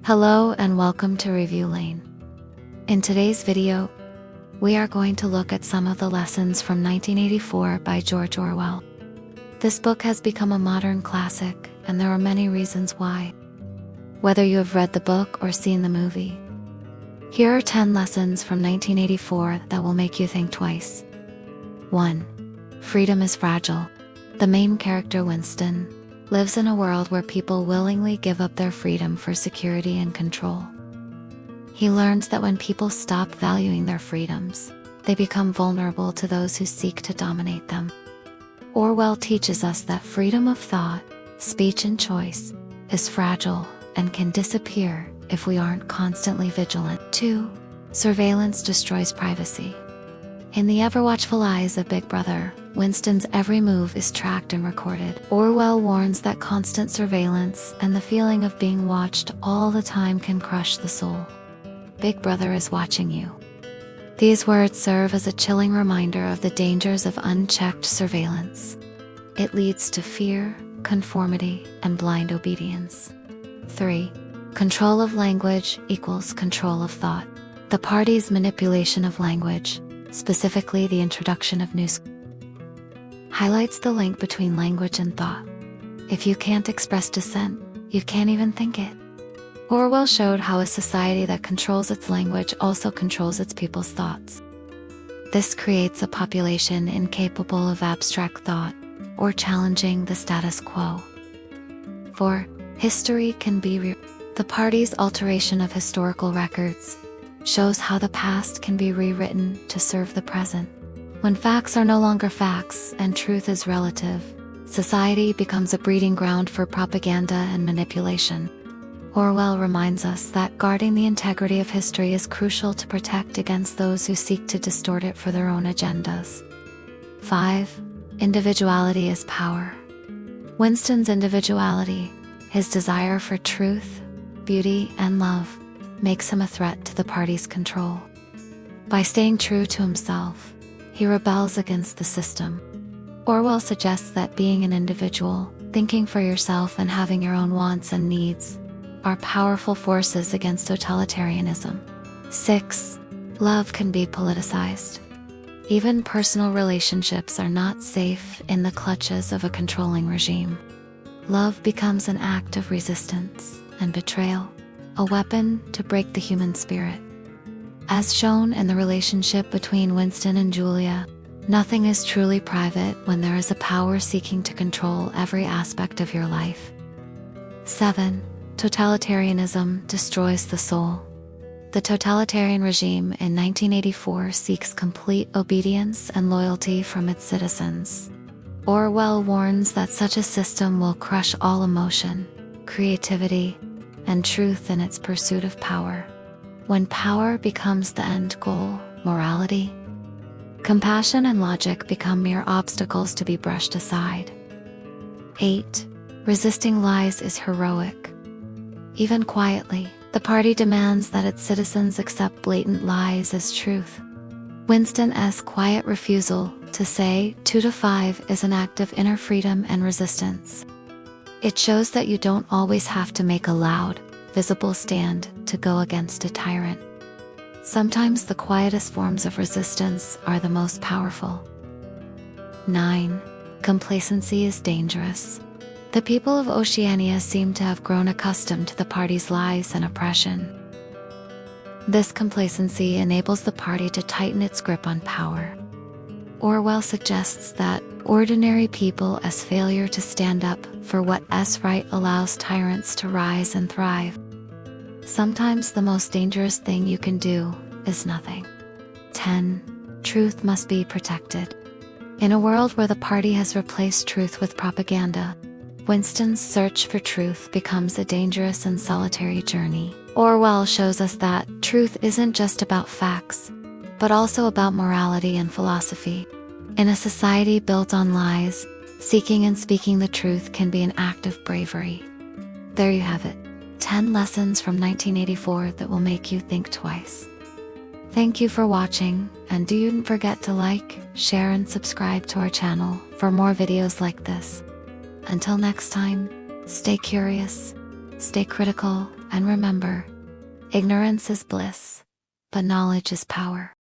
Hello and welcome to Review Lane. In today's video, we are going to look at some of the lessons from 1984 by George Orwell. This book has become a modern classic, and there are many reasons why. Whether you have read the book or seen the movie, here are 10 lessons from 1984 that will make you think twice. 1. Freedom is fragile. The main character, Winston, lives in a world where people willingly give up their freedom for security and control. He learns that when people stop valuing their freedoms, they become vulnerable to those who seek to dominate them. Orwell teaches us that freedom of thought, speech, and choice is fragile and can disappear if we aren't constantly vigilant. 2. Surveillance destroys privacy. In the ever-watchful eyes of Big Brother, Winston's every move is tracked and recorded. Orwell warns that constant surveillance and the feeling of being watched all the time can crush the soul. Big Brother is watching you. These words serve as a chilling reminder of the dangers of unchecked surveillance. It leads to fear, conformity, and blind obedience. 3. Control of language equals control of thought. The party's manipulation of language, specifically the introduction of news, highlights the link between language and thought. If you can't express dissent, you can't even think it. Orwell showed how a society that controls its language also controls its people's thoughts. This creates a population incapable of abstract thought or challenging the status quo. 4. History can be The party's alteration of historical records shows how the past can be rewritten to serve the present. When facts are no longer facts and truth is relative, society becomes a breeding ground for propaganda and manipulation. Orwell reminds us that guarding the integrity of history is crucial to protect against those who seek to distort it for their own agendas. 5. Individuality is power. Winston's individuality, his desire for truth, beauty, and love, makes him a threat to the party's control. By staying true to himself, he rebels against the system. Orwell suggests that being an individual, thinking for yourself, and having your own wants and needs are powerful forces against totalitarianism. 6. Love can be politicized. Even personal relationships are not safe in the clutches of a controlling regime. Love becomes an act of resistance and betrayal, a weapon to break the human spirit. As shown in the relationship between Winston and Julia, nothing is truly private when there is a power seeking to control every aspect of your life. 7. Totalitarianism destroys the soul. The totalitarian regime in 1984 seeks complete obedience and loyalty from its citizens. Orwell warns that such a system will crush all emotion, creativity, and truth in its pursuit of power. When power becomes the end goal, morality, compassion, and logic become mere obstacles to be brushed aside. 8. Resisting lies is heroic. Even quietly, the party demands that its citizens accept blatant lies as truth. Winston's quiet refusal to say 2 to 5 is an act of inner freedom and resistance. It shows that you don't always have to make a loud, visible stand to go against a tyrant. Sometimes the quietest forms of resistance are the most powerful. 9. Complacency is dangerous. The people of Oceania seem to have grown accustomed to the party's lies and oppression. This complacency enables the party to tighten its grip on power. Orwell suggests that ordinary people as failure to stand up for what's right allows tyrants to rise and thrive. Sometimes the most dangerous thing you can do is nothing. 10. Truth must be protected. In a world where the party has replaced truth with propaganda, Winston's search for truth becomes a dangerous and solitary journey. Orwell shows us that truth isn't just about facts, but also about morality and philosophy. In a society built on lies, seeking and speaking the truth can be an act of bravery. There you have it. 10 lessons from 1984 that will make you think twice. Thank you for watching, and don't forget to like, share, and subscribe to our channel for more videos like this. Until next time, stay curious, stay critical, And remember, ignorance is bliss, but knowledge is power.